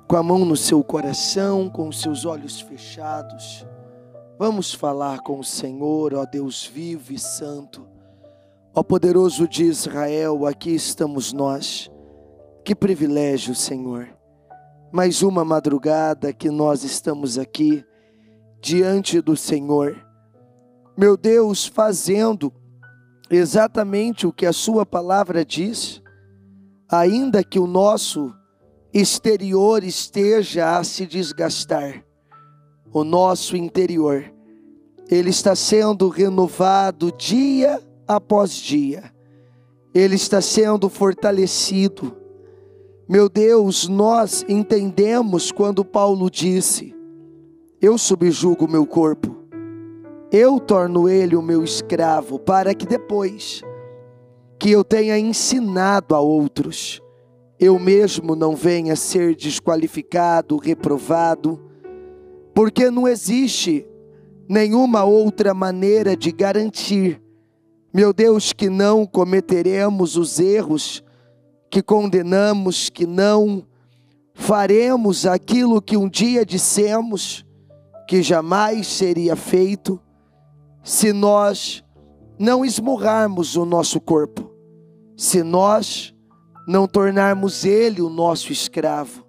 com a mão no seu coração, com os seus olhos fechados, vamos falar com o Senhor, ó Deus vivo e santo, ó poderoso de Israel, aqui estamos nós. Que privilégio, Senhor, mais uma madrugada que nós estamos aqui, diante do Senhor, meu Deus, fazendo exatamente o que a sua palavra diz, ainda que o nosso exterior esteja a se desgastar, o nosso interior, ele está sendo renovado dia após dia, ele está sendo fortalecido. Meu Deus, nós entendemos quando Paulo disse: eu subjugo o meu corpo, eu torno ele o meu escravo, para que depois que eu tenha ensinado a outros, eu mesmo não venha a ser desqualificado, reprovado, porque não existe nenhuma outra maneira de garantir, meu Deus, que não cometeremos os erros que condenamos, que não faremos aquilo que um dia dissemos que jamais seria feito, se nós não esmurrarmos o nosso corpo, se nós não tornarmos ele o nosso escravo.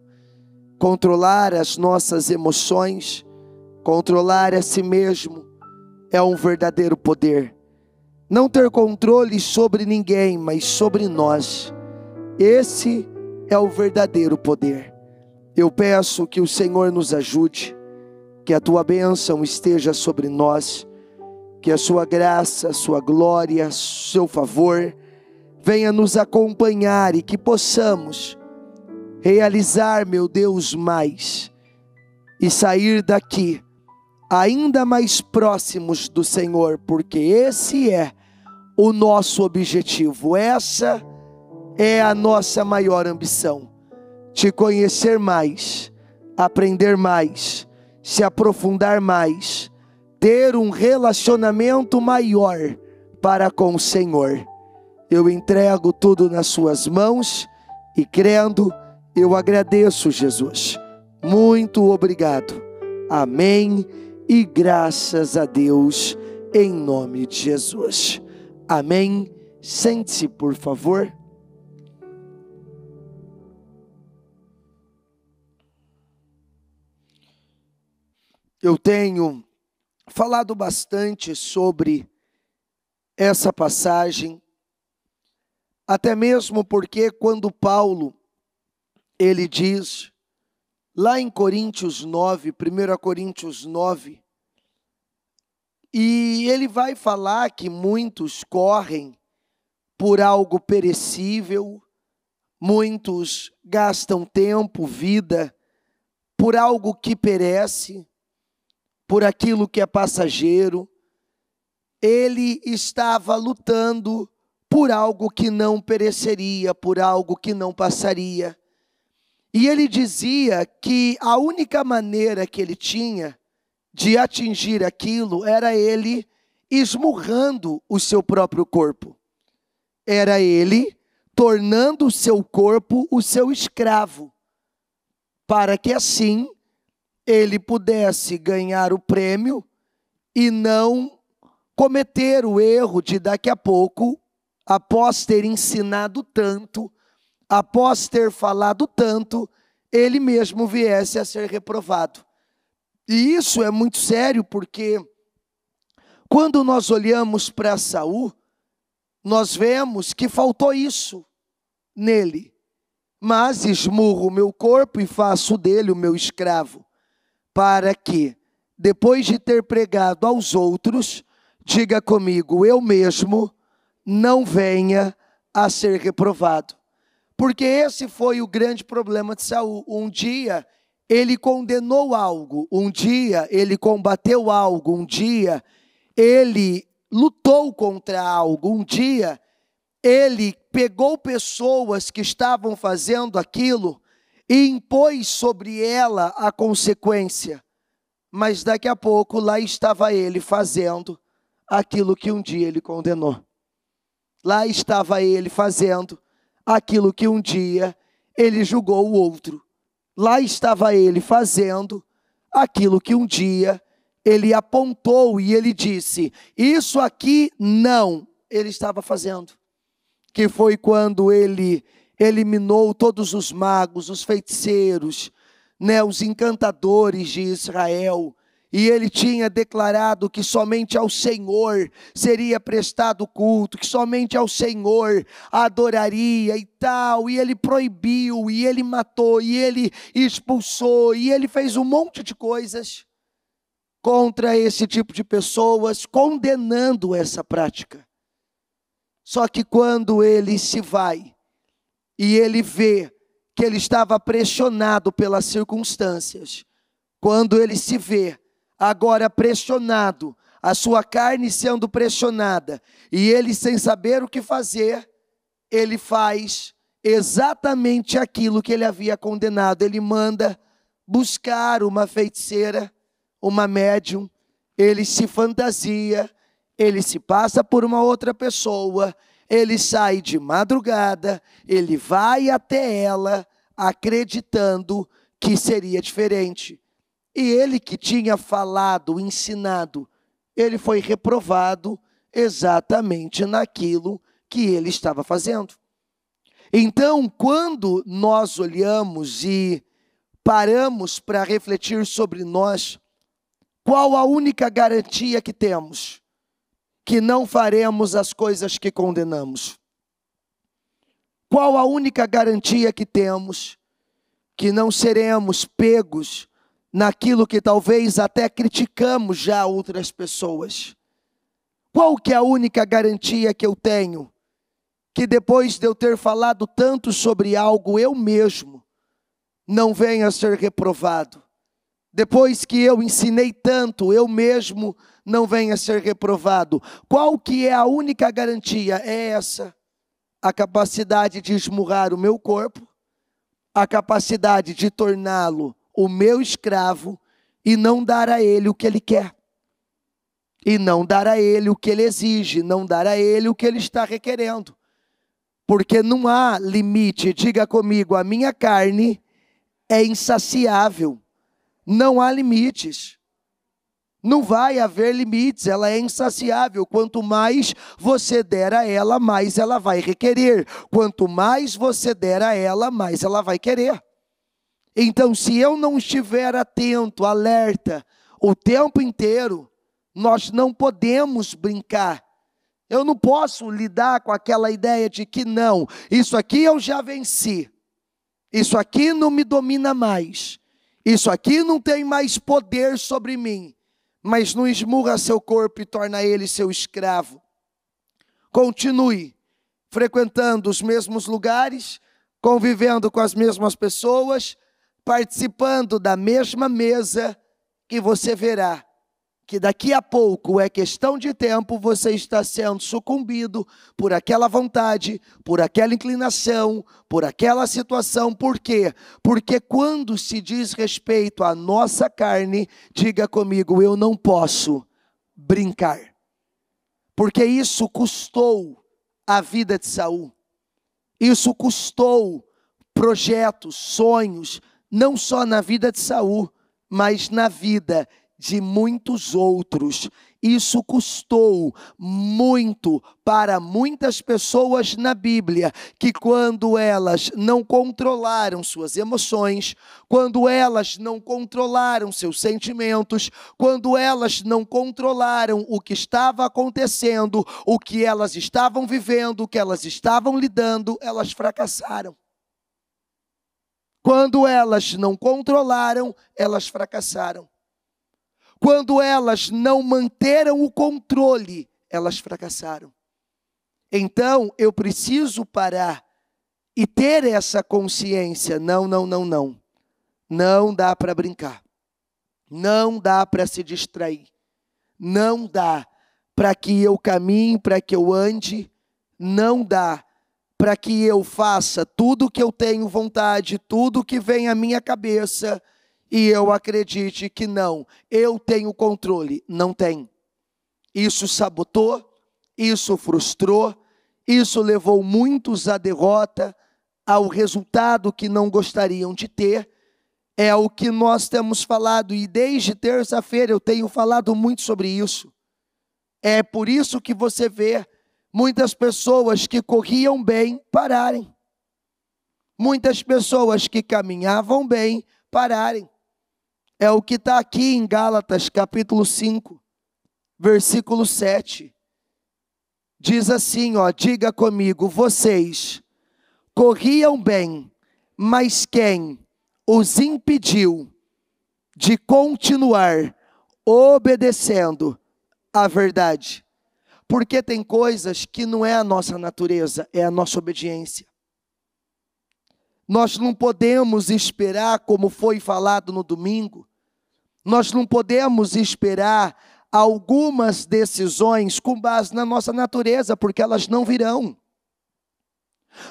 Controlar as nossas emoções, controlar a si mesmo, é um verdadeiro poder. Não ter controle sobre ninguém, mas sobre nós, esse é o verdadeiro poder. Eu peço que o Senhor nos ajude, que a tua bênção esteja sobre nós, que a sua graça, a sua glória, seu favor venha nos acompanhar e que possamos realizar, meu Deus, mais e sair daqui ainda mais próximos do Senhor, porque esse é o nosso objetivo, essa é a nossa maior ambição, te conhecer mais, aprender mais, se aprofundar mais, ter um relacionamento maior para com o Senhor. Eu entrego tudo nas suas mãos e crendo, eu agradeço, Jesus. Muito obrigado. Amém e graças a Deus, em nome de Jesus. Amém. Sente-se, por favor. Eu tenho falado bastante sobre essa passagem, até mesmo porque quando Paulo, ele diz, lá em Coríntios 9, 1 Coríntios 9, e ele vai falar que muitos correm por algo perecível, muitos gastam tempo, vida, por algo que perece, por aquilo que é passageiro. Ele estava lutando por algo que não pereceria, por algo que não passaria. E ele dizia que a única maneira que ele tinha de atingir aquilo era ele esmurrando o seu próprio corpo. Era ele tornando o seu corpo o seu escravo, para que assim ele pudesse ganhar o prêmio e não cometer o erro de daqui a pouco, após ter ensinado tanto, após ter falado tanto, ele mesmo viesse a ser reprovado. E isso é muito sério, porque quando nós olhamos para Saul, nós vemos que faltou isso nele. Mas esmurro o meu corpo e faço dele o meu escravo, para que, depois de ter pregado aos outros, diga comigo, eu mesmo não venha a ser reprovado. Porque esse foi o grande problema de Saul. Um dia ele condenou algo, um dia ele combateu algo, um dia ele lutou contra algo, um dia ele pegou pessoas que estavam fazendo aquilo e impôs sobre ela a consequência. Mas daqui a pouco lá estava ele fazendo aquilo que um dia ele condenou. Lá estava ele fazendo aquilo que um dia ele julgou o outro lá estava ele fazendo aquilo que um dia ele apontou e ele disse: isso aqui não, ele estava fazendo. Que foi quando ele eliminou todos os magos, os feiticeiros, os encantadores de Israel. E ele tinha declarado que somente ao Senhor seria prestado culto, que somente ao Senhor adoraria e tal. E ele proibiu, e ele matou, e ele expulsou, e ele fez um monte de coisas contra esse tipo de pessoas, condenando essa prática. Só que quando ele se vai, e ele vê que ele estava pressionado pelas circunstâncias, quando ele se vê agora pressionado, a sua carne sendo pressionada, e ele sem saber o que fazer, ele faz exatamente aquilo que ele havia condenado. Ele manda buscar uma feiticeira, uma médium, ele se fantasia, ele se passa por uma outra pessoa, ele sai de madrugada, ele vai até ela, acreditando que seria diferente. E ele que tinha falado, ensinado, ele foi reprovado exatamente naquilo que ele estava fazendo. Então, quando nós olhamos e paramos para refletir sobre nós, qual a única garantia que temos? Que não faremos as coisas que condenamos. Qual a única garantia que temos? Que não seremos pegos naquilo que talvez até criticamos já outras pessoas. Qual que é a única garantia que eu tenho? Que depois de eu ter falado tanto sobre algo, eu mesmo não venha a ser reprovado. Depois que eu ensinei tanto, eu mesmo não venha a ser reprovado. Qual que é a única garantia? É essa: a capacidade de esmurrar o meu corpo, a capacidade de torná-lo o meu escravo e não dar a ele o que ele quer. E não dar a ele o que ele exige, não dar a ele o que ele está requerendo. Porque não há limite, diga comigo, a minha carne é insaciável. Não há limites. Não vai haver limites, ela é insaciável. Quanto mais você der a ela, mais ela vai requerer. Quanto mais você der a ela, mais ela vai querer. Então, se eu não estiver atento, alerta, o tempo inteiro, nós não podemos brincar. Eu não posso lidar com aquela ideia de que não, isso aqui eu já venci. Isso aqui não me domina mais. Isso aqui não tem mais poder sobre mim. Mas não esmurra seu corpo e torna ele seu escravo. Continue frequentando os mesmos lugares, convivendo com as mesmas pessoas, participando da mesma mesa, que você verá que daqui a pouco, é questão de tempo, você está sendo sucumbido por aquela vontade, por aquela inclinação, por aquela situação. Por quê? Porque quando se diz respeito à nossa carne, diga comigo, eu não posso brincar. Porque isso custou a vida de Saul. Isso custou projetos, sonhos, não só na vida de Saul, mas na vida de muitos outros. Isso custou muito para muitas pessoas na Bíblia, que quando elas não controlaram suas emoções, quando elas não controlaram seus sentimentos, quando elas não controlaram o que estava acontecendo, o que elas estavam vivendo, o que elas estavam lidando, elas fracassaram. Quando elas não controlaram, elas fracassaram. Quando elas não manteram o controle, elas fracassaram. Então, eu preciso parar e ter essa consciência. Não. Não dá para brincar. Não dá para se distrair. Não dá para que eu caminhe, para que eu ande. Não dá para que eu faça tudo o que eu tenho vontade, tudo que vem à minha cabeça, e eu acredite que não, eu tenho controle. Não tem. Isso sabotou, isso frustrou, isso levou muitos à derrota, ao resultado que não gostariam de ter, É o que nós temos falado, e desde terça-feira eu tenho falado muito sobre isso. É por isso que você vê muitas pessoas que corriam bem pararem. Muitas pessoas que caminhavam bem pararem. É o que está aqui em Gálatas capítulo 5, versículo 7. Diz assim, diga comigo, vocês corriam bem, mas quem os impediu de continuar obedecendo a verdade? Porque tem coisas que não é a nossa natureza, é a nossa obediência. Nós não podemos esperar, como foi falado no domingo, nós não podemos esperar algumas decisões com base na nossa natureza, porque elas não virão.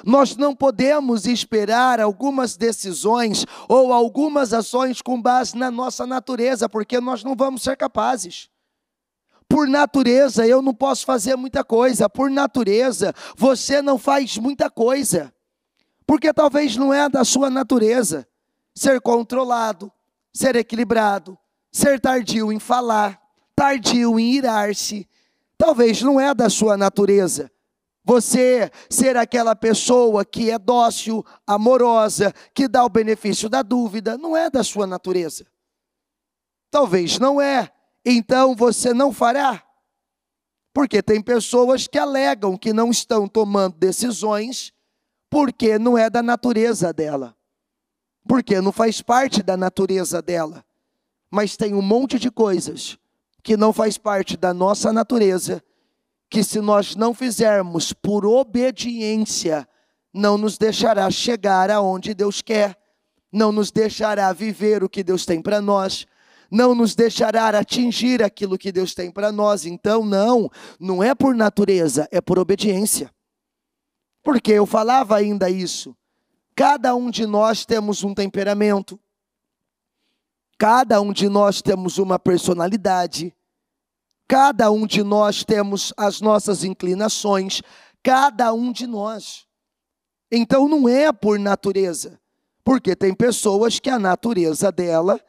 Nós não podemos esperar algumas decisões ou algumas ações com base na nossa natureza, porque nós não vamos ser capazes. Por natureza, eu não posso fazer muita coisa. Por natureza, você não faz muita coisa. Porque talvez não é da sua natureza ser controlado, ser equilibrado, ser tardio em falar, tardio em irar-se. Talvez não é da sua natureza você ser aquela pessoa que é dócil, amorosa, que dá o benefício da dúvida. Não é da sua natureza. Talvez não é. Então você não fará. Porque tem pessoas que alegam que não estão tomando decisões porque não é da natureza dela. Porque não faz parte da natureza dela. Mas tem um monte de coisas que não faz parte da nossa natureza, que se nós não fizermos por obediência, não nos deixará chegar aonde Deus quer, não nos deixará viver o que Deus tem para nós, não nos deixará atingir aquilo que Deus tem para nós. Então não é por natureza, é por obediência. Porque eu falava ainda isso, cada um de nós temos um temperamento, cada um de nós temos uma personalidade, cada um de nós temos as nossas inclinações, cada um de nós. Então não é por natureza, porque tem pessoas que a natureza dela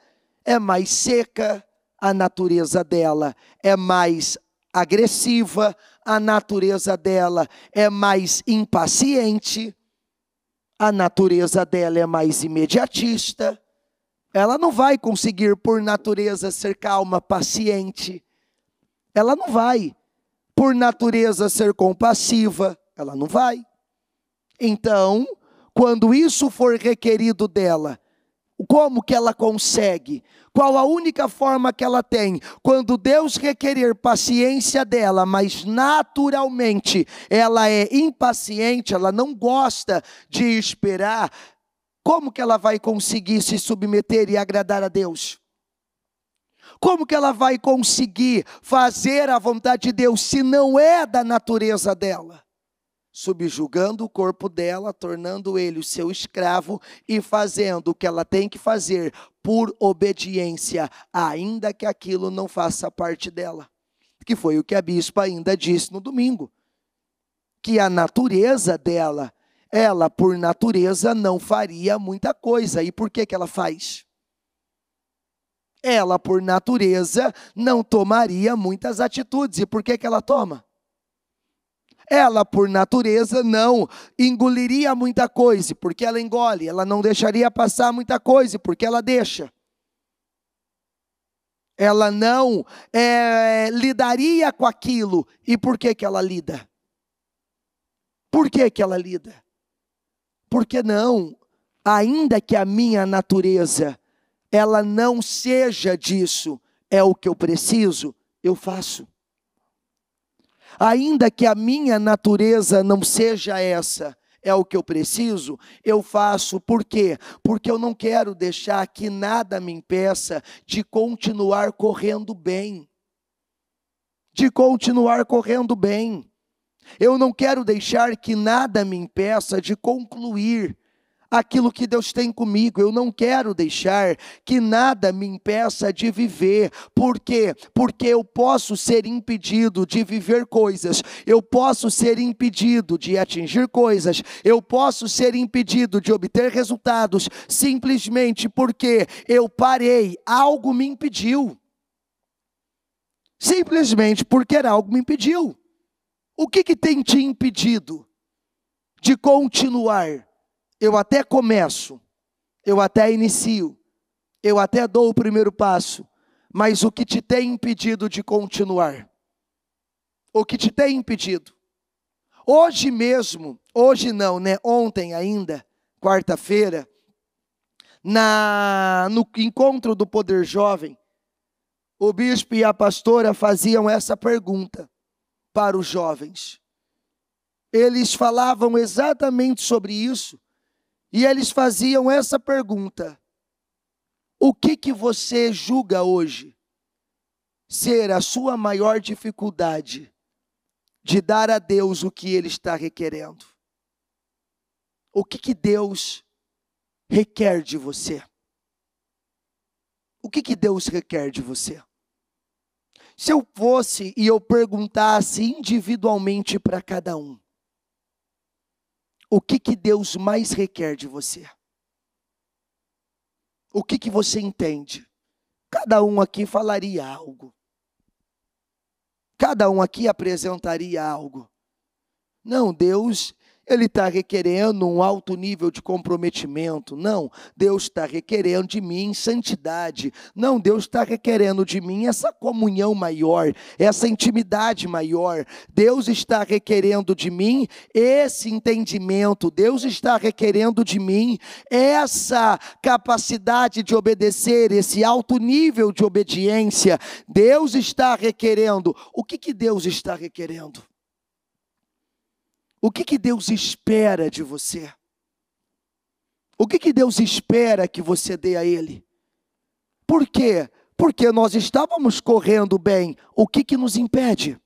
é mais seca, a natureza dela é mais agressiva, a natureza dela é mais impaciente, a natureza dela é mais imediatista. Ela não vai conseguir por natureza ser calma, paciente. Ela não vai por natureza ser compassiva. Ela não vai. Então, quando isso for requerido dela, como que ela consegue? Qual a única forma que ela tem? Quando Deus requerer paciência dela, mas naturalmente ela é impaciente, ela não gosta de esperar, como que ela vai conseguir se submeter e agradar a Deus? Como que ela vai conseguir fazer a vontade de Deus se não é da natureza dela? Subjugando o corpo dela, tornando ele o seu escravo e fazendo o que ela tem que fazer por obediência, ainda que aquilo não faça parte dela. Que foi o que a bispa ainda disse no domingo. Que a natureza dela, ela por natureza não faria muita coisa. E por que ela faz? Ela por natureza não tomaria muitas atitudes. E por que ela toma? Ela, por natureza, não engoliria muita coisa, porque ela engole. Ela não deixaria passar muita coisa, porque ela deixa. Ela não lidaria com aquilo. E por que ela lida? Por que ela lida? Porque não, ainda que a minha natureza, ela não seja disso, é o que eu preciso, eu faço. Ainda que a minha natureza não seja essa, é o que eu preciso, eu faço. Por quê? Porque eu não quero deixar que nada me impeça de continuar correndo bem. De continuar correndo bem. Eu não quero deixar que nada me impeça de concluir aquilo que Deus tem comigo. Eu não quero deixar que nada me impeça de viver. Por quê? Porque eu posso ser impedido de viver coisas, eu posso ser impedido de atingir coisas, eu posso ser impedido de obter resultados, simplesmente porque eu parei, algo me impediu. Simplesmente porque algo me impediu. O que tem te impedido de continuar? Eu até começo, eu até inicio, eu até dou o primeiro passo, mas o que te tem impedido de continuar? O que te tem impedido? Hoje mesmo, hoje não, né? Ontem ainda, quarta-feira, no encontro do Poder Jovem, o bispo e a pastora faziam essa pergunta para os jovens. Eles falavam exatamente sobre isso. E eles faziam essa pergunta: o que você julga hoje ser a sua maior dificuldade de dar a Deus o que Ele está requerendo? O que Deus requer de você? O que Deus requer de você? Se eu fosse e eu perguntasse individualmente para cada um, o que Deus mais requer de você? O que você entende? Cada um aqui falaria algo. Cada um aqui apresentaria algo. Não, Deus, Ele está requerendo um alto nível de comprometimento. Não, Deus está requerendo de mim santidade. Não, Deus está requerendo de mim essa comunhão maior, essa intimidade maior. Deus está requerendo de mim esse entendimento. Deus está requerendo de mim essa capacidade de obedecer, esse alto nível de obediência. Deus está requerendo. O que Deus está requerendo? O que Deus espera de você? O que Deus espera que você dê a Ele? Por quê? Porque nós estávamos correndo bem. O que nos impede?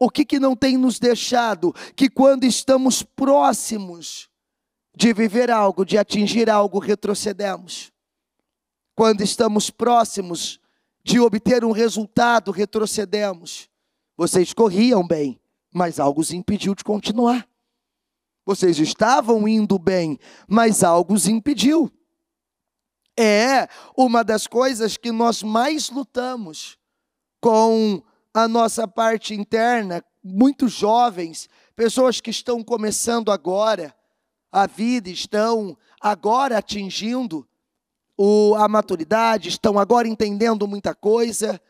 O que não tem nos deixado que quando estamos próximos de viver algo, de atingir algo, retrocedemos? Quando estamos próximos de obter um resultado, retrocedemos. Vocês corriam bem, mas algo os impediu de continuar. Vocês estavam indo bem, mas algo os impediu. É uma das coisas que nós mais lutamos com a nossa parte interna. Muitos jovens, pessoas que estão começando agora a vida, estão agora atingindo a maturidade, estão agora entendendo muita coisa.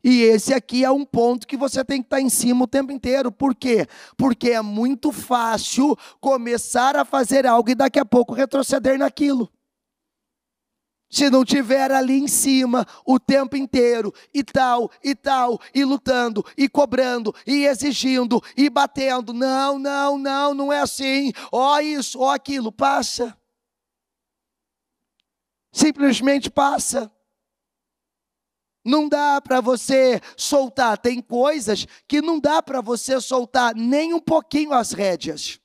E esse aqui é um ponto que você tem que estar em cima o tempo inteiro. Por quê? Porque é muito fácil começar a fazer algo e daqui a pouco retroceder naquilo. Se não tiver ali em cima o tempo inteiro, e tal, e lutando, e cobrando, e exigindo, e batendo. Não é assim. Ó isso, ó aquilo, passa. Simplesmente passa. Não dá para você soltar, tem coisas que não dá para você soltar nem um pouquinho as rédeas.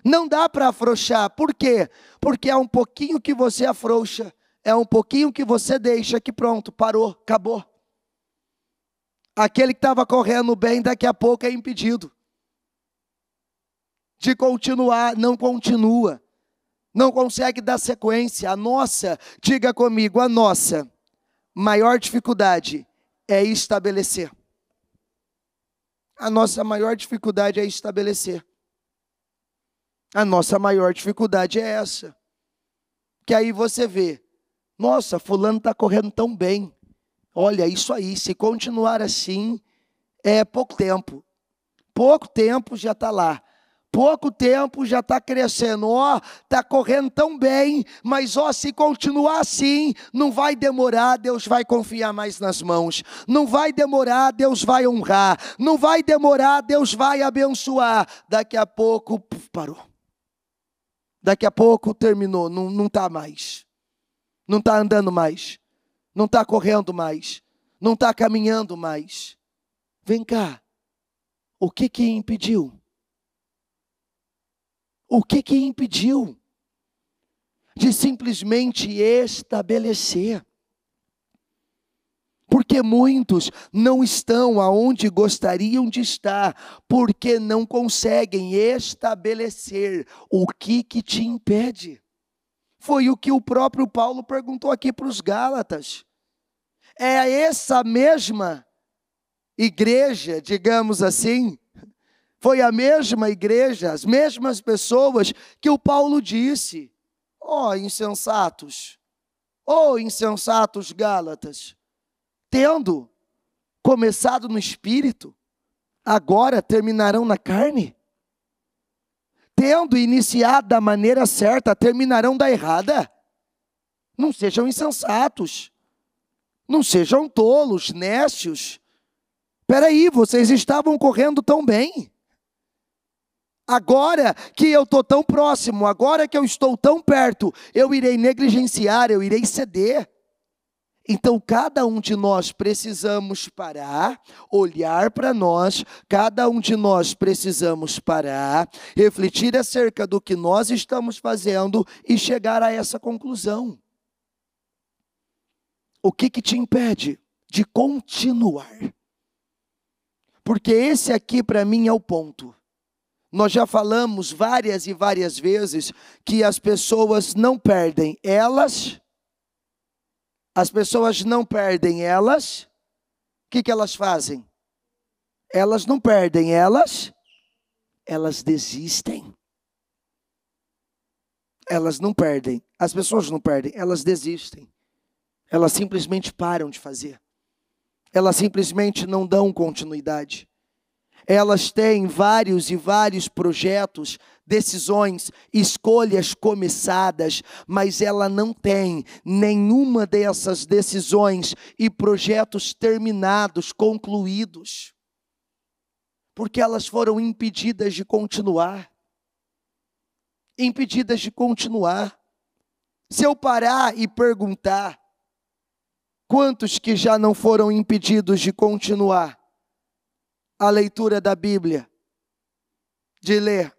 Não dá para afrouxar, por quê? Porque é um pouquinho que você afrouxa, é um pouquinho que você deixa que pronto, parou, acabou. Aquele que estava correndo bem, daqui a pouco é impedido de continuar, não continua, não consegue dar sequência. A nossa, diga comigo, a nossa maior dificuldade é estabelecer. A nossa maior dificuldade é estabelecer. A nossa maior dificuldade é essa. Que aí você vê, nossa, fulano está correndo tão bem. Olha, isso aí, se continuar assim, é pouco tempo. Pouco tempo já está lá. Pouco tempo já está crescendo, está correndo tão bem, mas se continuar assim, não vai demorar, Deus vai confiar mais nas mãos, não vai demorar, Deus vai honrar, não vai demorar, Deus vai abençoar. Daqui a pouco, parou. Daqui a pouco terminou, não está mais, não está andando mais, não está correndo mais, não está caminhando mais. Vem cá, o que impediu? O que impediu de simplesmente estabelecer? Porque muitos não estão aonde gostariam de estar, porque não conseguem estabelecer. O que te impede? Foi o que o próprio Paulo perguntou aqui para os Gálatas. É essa mesma igreja, digamos assim, foi a mesma igreja, as mesmas pessoas que o Paulo disse: ó insensatos Gálatas, tendo começado no Espírito, agora terminarão na carne? Tendo iniciado da maneira certa, terminarão da errada? Não sejam insensatos, não sejam tolos, nécios. Espera aí, vocês estavam correndo tão bem. Agora que eu estou tão próximo, agora que eu estou tão perto, eu irei negligenciar, eu irei ceder. Então, cada um de nós precisamos parar, olhar para nós, cada um de nós precisamos parar, refletir acerca do que nós estamos fazendo e chegar a essa conclusão. O que te impede de continuar? Porque esse aqui para mim é o ponto. Nós já falamos várias e várias vezes que as pessoas não perdem as pessoas não perdem elas. O que elas fazem? Elas não perdem elas desistem. Elas não perdem, as pessoas não perdem, elas desistem. Elas simplesmente param de fazer. Elas simplesmente não dão continuidade. Elas têm vários e vários projetos, decisões, escolhas começadas, mas ela não tem nenhuma dessas decisões e projetos terminados, concluídos, porque elas foram impedidas de continuar. Impedidas de continuar. Se eu parar e perguntar, quantos que já não foram impedidos de continuar a leitura da Bíblia, de ler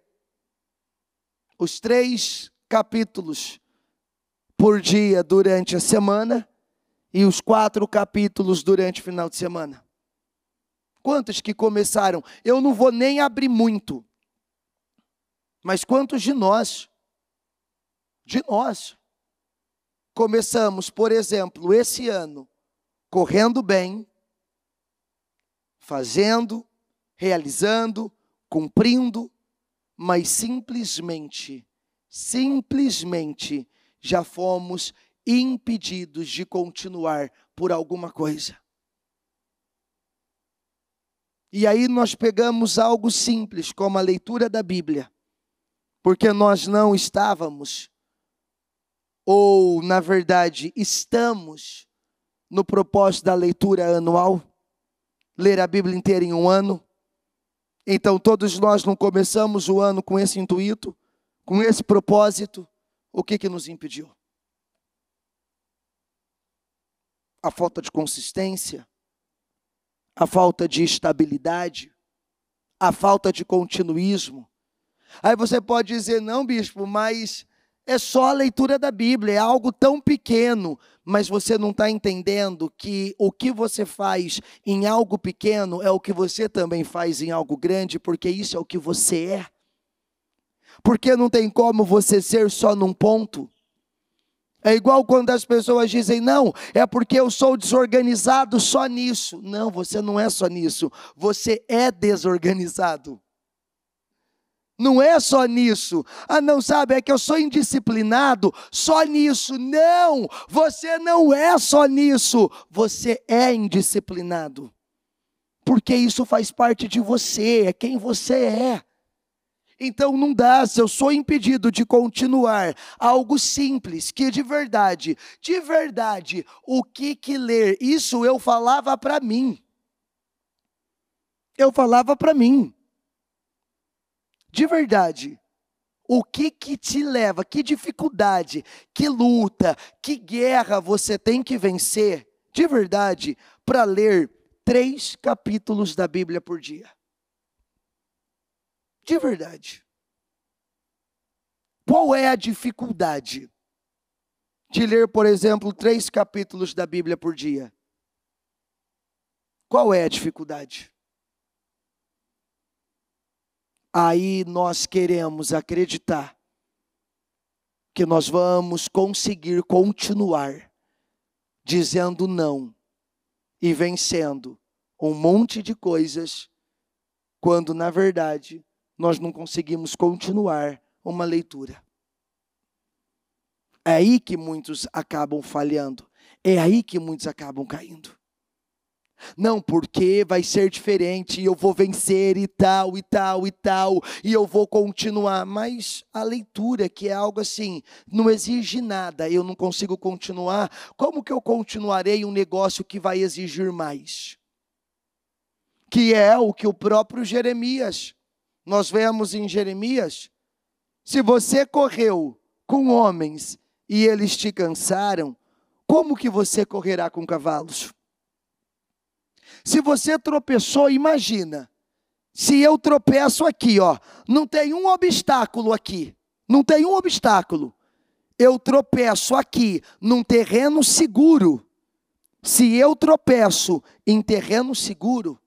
os 3 capítulos por dia durante a semana e os 4 capítulos durante o final de semana? Quantos que começaram? Eu não vou nem abrir muito, mas quantos de nós começamos, por exemplo, esse ano, correndo bem, fazendo, realizando, cumprindo, mas simplesmente já fomos impedidos de continuar por alguma coisa. E aí nós pegamos algo simples, como a leitura da Bíblia, porque nós não estávamos, ou na verdade estamos, no propósito da leitura anual, ler a Bíblia inteira em um ano. Então todos nós não começamos o ano com esse intuito, com esse propósito. O que nos impediu? A falta de consistência, a falta de estabilidade, a falta de continuismo. Aí você pode dizer: não, bispo, mas é só a leitura da Bíblia, é algo tão pequeno. Mas você não está entendendo que o que você faz em algo pequeno é o que você também faz em algo grande, porque isso é o que você é. Porque não tem como você ser só num ponto. É igual quando as pessoas dizem: não, é porque eu sou desorganizado só nisso. Não, você não é só nisso, você é desorganizado. Não é só nisso. Ah, não, sabe, é que eu sou indisciplinado só nisso. Não, você não é só nisso. Você é indisciplinado. Porque isso faz parte de você, é quem você é. Então não dá, se eu sou impedido de continuar algo simples, que de verdade, o que ler? Isso eu falava para mim. De verdade, o que te leva, que dificuldade, que luta, que guerra você tem que vencer, de verdade, para ler 3 capítulos da Bíblia por dia? De verdade. Qual é a dificuldade de ler, por exemplo, 3 capítulos da Bíblia por dia? Qual é a dificuldade? Aí nós queremos acreditar que nós vamos conseguir continuar dizendo não e vencendo um monte de coisas, quando na verdade nós não conseguimos continuar uma leitura. É aí que muitos acabam falhando, é aí que muitos acabam caindo. Não, porque vai ser diferente, eu vou vencer e tal, e tal, e tal, e eu vou continuar. Mas a leitura, que é algo assim, não exige nada, eu não consigo continuar. Como que eu continuarei um negócio que vai exigir mais? Que é o que o próprio Jeremias, nós vemos em Jeremias, se você correu com homens e eles te cansaram, como que você correrá com cavalos? Se você tropeçou, imagina, se eu tropeço aqui, ó, não tem um obstáculo aqui, não tem um obstáculo. Eu tropeço aqui, num terreno seguro. Se eu tropeço em terreno seguro,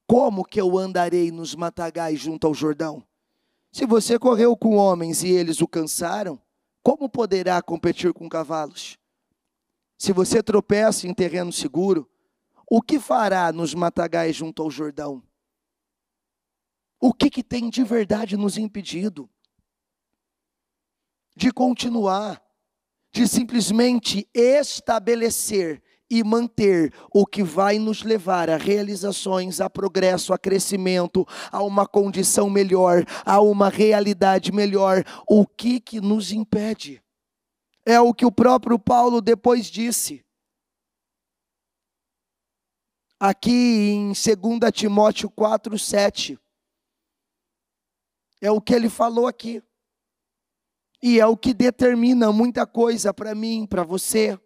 como que eu andarei nos matagais junto ao Jordão? Se você correu com homens e eles o cansaram, como poderá competir com cavalos? Se você tropeça em terreno seguro, o que fará nos matagais junto ao Jordão? O que tem de verdade nos impedido de continuar, de simplesmente estabelecer e manter o que vai nos levar a realizações, a progresso, a crescimento, a uma condição melhor, a uma realidade melhor? O que nos impede? É o que o próprio Paulo depois disse. Aqui em 2 Timóteo 4:7, é o que ele falou aqui, e é o que determina muita coisa para mim, para você,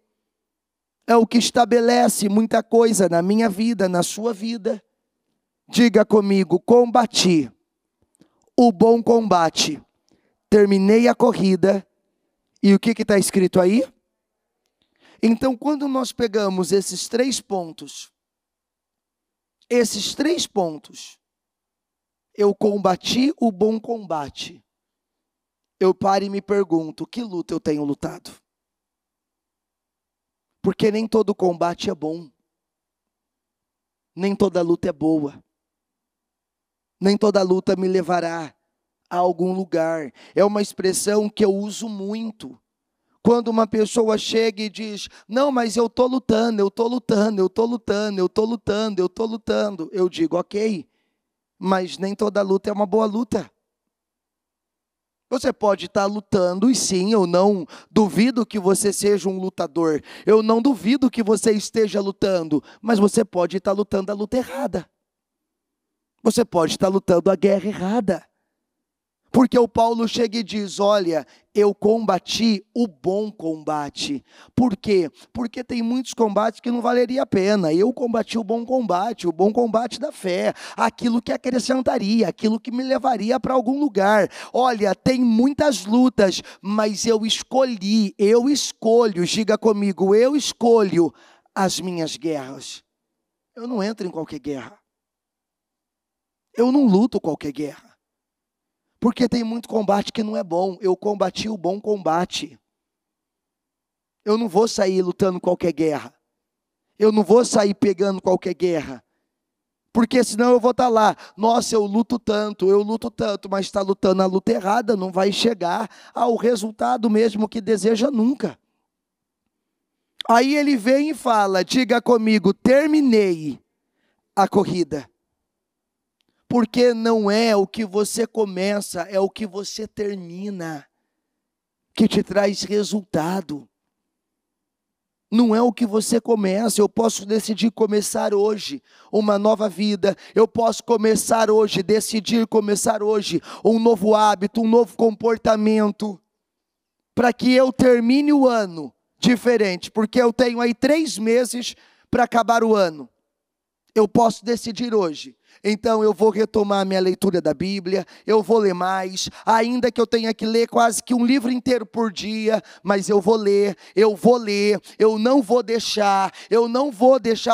é o que estabelece muita coisa na minha vida, na sua vida. Diga comigo: combati o bom combate, terminei a corrida, e o que está escrito aí? Então, quando nós pegamos esses 3 pontos, eu combati o bom combate, eu paro e me pergunto, que luta eu tenho lutado? Porque nem todo combate é bom, nem toda luta é boa, nem toda luta me levará a algum lugar. É uma expressão que eu uso muito. Quando uma pessoa chega e diz, não, mas eu estou lutando, eu digo, ok, mas nem toda luta é uma boa luta. Você pode estar lutando, e sim, eu não duvido que você seja um lutador, eu não duvido que você esteja lutando, mas você pode estar lutando a luta errada. Você pode estar lutando a guerra errada. Porque o Paulo chega e diz, olha, eu combati o bom combate. Por quê? Porque tem muitos combates que não valeria a pena. Eu combati o bom combate da fé, aquilo que acrescentaria, aquilo que me levaria para algum lugar. Olha, tem muitas lutas, mas eu escolho, diga comigo, eu escolho as minhas guerras. Eu não entro em qualquer guerra. Eu não luto qualquer guerra. Porque tem muito combate que não é bom. Eu combati o bom combate. Eu não vou sair lutando qualquer guerra. Eu não vou sair pegando qualquer guerra. Porque senão eu vou estar lá. Nossa, eu luto tanto, mas está lutando a luta errada, não vai chegar ao resultado mesmo que deseja nunca. Aí ele vem e fala, diga comigo, terminei a corrida. Porque não é o que você começa, é o que você termina, que te traz resultado. Não é o que você começa. Eu posso decidir começar hoje uma nova vida. Eu posso decidir começar hoje um novo hábito, um novo comportamento, para que eu termine o ano diferente. Porque eu tenho aí 3 meses para acabar o ano. Eu posso decidir hoje. Então eu vou retomar minha leitura da Bíblia, eu vou ler mais, ainda que eu tenha que ler quase que um livro inteiro por dia, mas eu vou ler, eu não vou deixar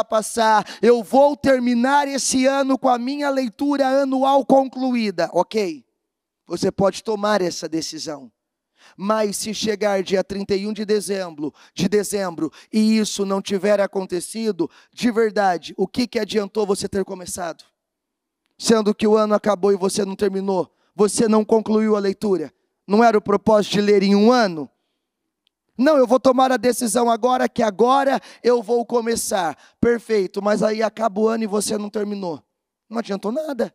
passar, eu vou terminar esse ano com a minha leitura anual concluída, ok? Você pode tomar essa decisão. Mas se chegar dia 31 de dezembro, e isso não tiver acontecido, de verdade, o que adiantou você ter começado? Sendo que o ano acabou e você não terminou, você não concluiu a leitura. Não era o propósito de ler em um ano? Não, eu vou tomar a decisão agora, que agora eu vou começar. Perfeito, mas aí acaba o ano e você não terminou. Não adiantou nada.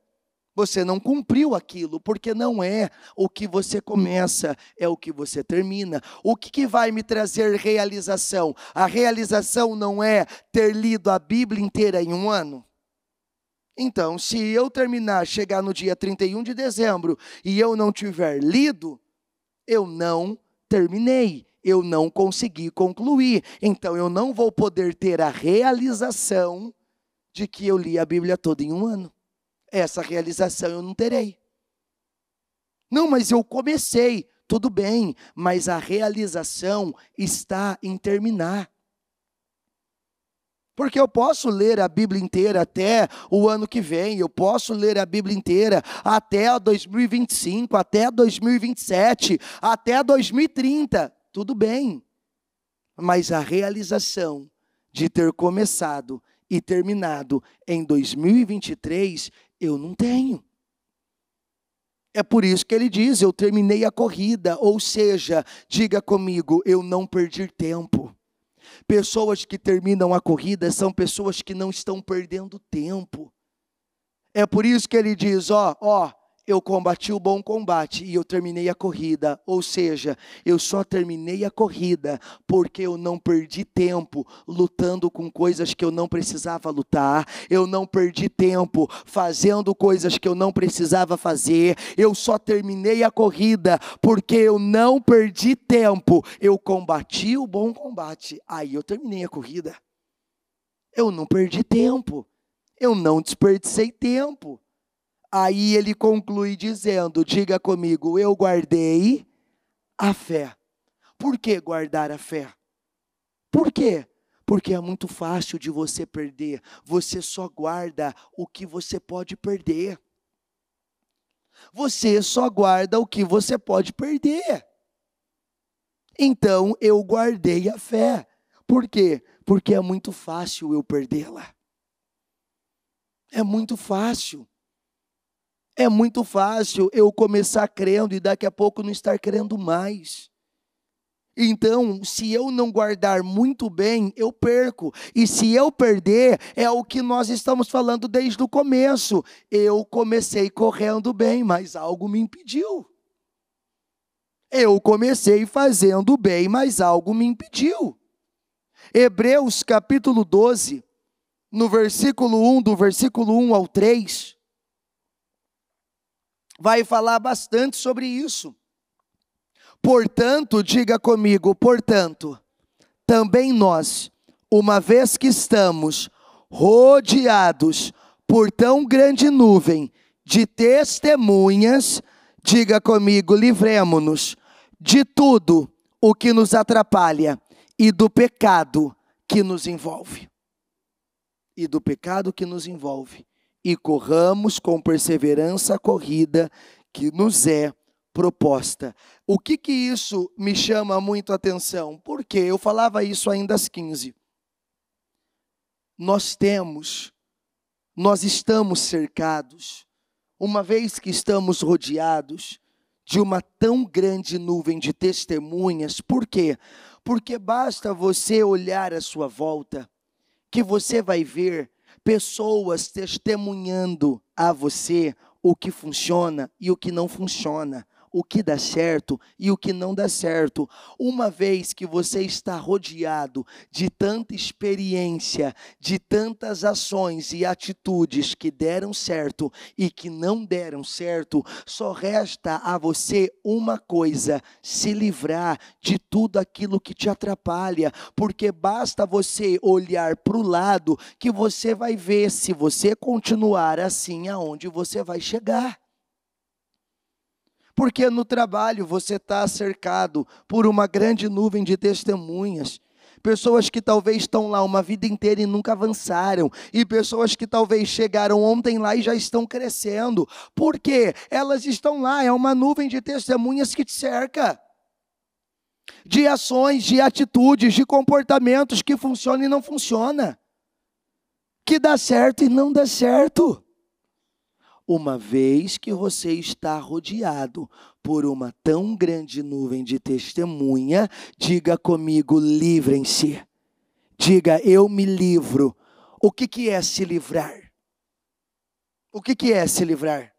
Você não cumpriu aquilo, porque não é o que você começa, é o que você termina. O que vai me trazer realização? A realização não é ter lido a Bíblia inteira em um ano. Então, se eu chegar no dia 31 de dezembro e eu não tiver lido, eu não terminei, eu não consegui concluir. Então, eu não vou poder ter a realização de que eu li a Bíblia toda em um ano. Essa realização eu não terei. Não, mas eu comecei, tudo bem, mas a realização está em terminar. Porque eu posso ler a Bíblia inteira até o ano que vem, eu posso ler a Bíblia inteira até 2025, até 2027, até 2030, tudo bem. Mas a realização de ter começado e terminado em 2023, eu não tenho. É por isso que ele diz, eu terminei a corrida, ou seja, diga comigo, eu não perdi tempo. Pessoas que terminam a corrida são pessoas que não estão perdendo tempo. É por isso que ele diz, eu combati o bom combate e eu terminei a corrida. Ou seja, eu só terminei a corrida porque eu não perdi tempo lutando com coisas que eu não precisava lutar. Eu não perdi tempo fazendo coisas que eu não precisava fazer. Eu só terminei a corrida porque eu não perdi tempo. Eu combati o bom combate. Aí eu terminei a corrida. Eu não perdi tempo. Eu não desperdicei tempo. Aí ele conclui dizendo, diga comigo, eu guardei a fé. Por que guardar a fé? Por quê? Porque é muito fácil de você perder. Você só guarda o que você pode perder. Você só guarda o que você pode perder. Então eu guardei a fé. Por quê? Porque é muito fácil eu perdê-la. É muito fácil. É muito fácil eu começar crendo e daqui a pouco não estar crendo mais. Então, se eu não guardar muito bem, eu perco. E se eu perder, é o que nós estamos falando desde o começo. Eu comecei correndo bem, mas algo me impediu. Eu comecei fazendo bem, mas algo me impediu. Hebreus capítulo 12, no versículo 1, do versículo 1 ao 3... vai falar bastante sobre isso. Portanto, diga comigo, portanto, também nós, uma vez que estamos rodeados por tão grande nuvem de testemunhas, diga comigo, livremo-nos de tudo o que nos atrapalha e do pecado que nos envolve. E do pecado que nos envolve. E corramos com perseverança a corrida que nos é proposta. O que isso me chama muito a atenção? Porque eu falava isso ainda às 15. Nós estamos cercados, uma vez que estamos rodeados de uma tão grande nuvem de testemunhas. Por quê? Porque basta você olhar à sua volta, que você vai ver pessoas testemunhando a você o que funciona e o que não funciona, o que dá certo e o que não dá certo. Uma vez que você está rodeado de tanta experiência, de tantas ações e atitudes que deram certo e que não deram certo, só resta a você uma coisa: se livrar de tudo aquilo que te atrapalha, porque basta você olhar para o lado que você vai ver, se você continuar assim, aonde você vai chegar. Porque no trabalho você está cercado por uma grande nuvem de testemunhas. Pessoas que talvez estão lá uma vida inteira e nunca avançaram. E pessoas que talvez chegaram ontem lá e já estão crescendo. Por quê? Elas estão lá, é uma nuvem de testemunhas que te cerca. De ações, de atitudes, de comportamentos que funcionam e não funcionam. Que dá certo e não dá certo. Uma vez que você está rodeado por uma tão grande nuvem de testemunha, diga comigo: livrem-se. Diga: eu me livro. O que é se livrar? O que é se livrar?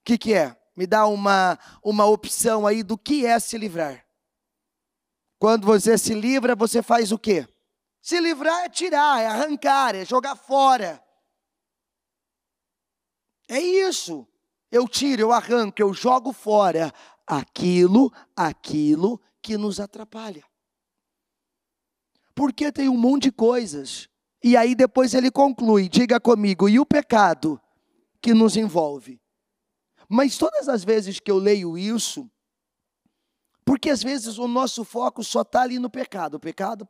O que é? Me dá uma opção aí do que é se livrar. Quando você se livra, você faz o quê? Se livrar é tirar, é arrancar, é jogar fora. É isso. Eu tiro, eu arranco, eu jogo fora aquilo que nos atrapalha. Porque tem um monte de coisas. E aí depois ele conclui, diga comigo: e o pecado que nos envolve? Mas todas as vezes que eu leio isso, porque às vezes o nosso foco só está ali no pecado. Pecado.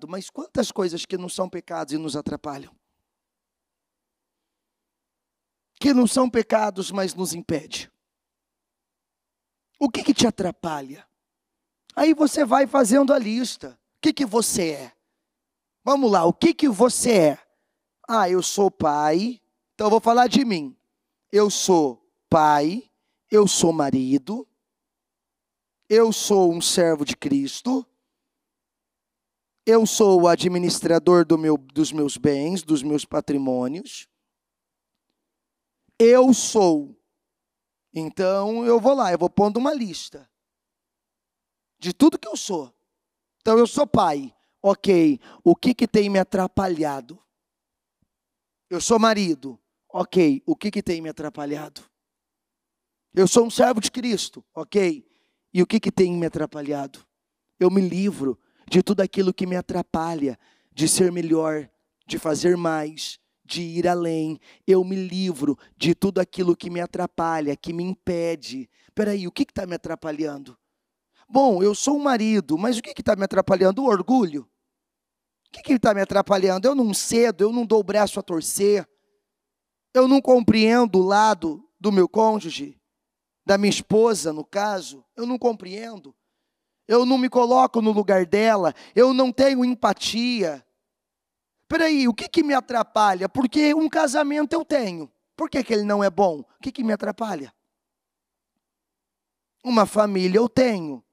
Mas quantas coisas que não são pecados e nos atrapalham? Que não são pecados, mas nos impede. O que te atrapalha? Aí você vai fazendo a lista. O que você é? Vamos lá, o que você é? Ah, eu sou pai, então eu vou falar de mim. Eu sou pai, eu sou marido, eu sou um servo de Cristo, eu sou o administrador dos meus bens, dos meus patrimônios. Eu sou. Então eu vou lá, eu vou pondo uma lista de tudo que eu sou. Então eu sou pai. Ok, o que tem me atrapalhado? Eu sou marido. Ok, o que tem me atrapalhado? Eu sou um servo de Cristo. Ok, e o que tem me atrapalhado? Eu me livro de tudo aquilo que me atrapalha, de ser melhor, de fazer mais, de ir além. Eu me livro de tudo aquilo que me atrapalha, que me impede. Espera aí, o que está me atrapalhando? Bom, eu sou um marido, mas o que está me atrapalhando? O orgulho. O que está me atrapalhando? Eu não cedo, eu não dou o braço a torcer. Eu não compreendo o lado do meu cônjuge, da minha esposa, no caso. Eu não compreendo. Eu não me coloco no lugar dela. Eu não tenho empatia. Espera aí, o que me atrapalha? Porque um casamento eu tenho. Por que ele não é bom? O que me atrapalha? Uma família eu tenho.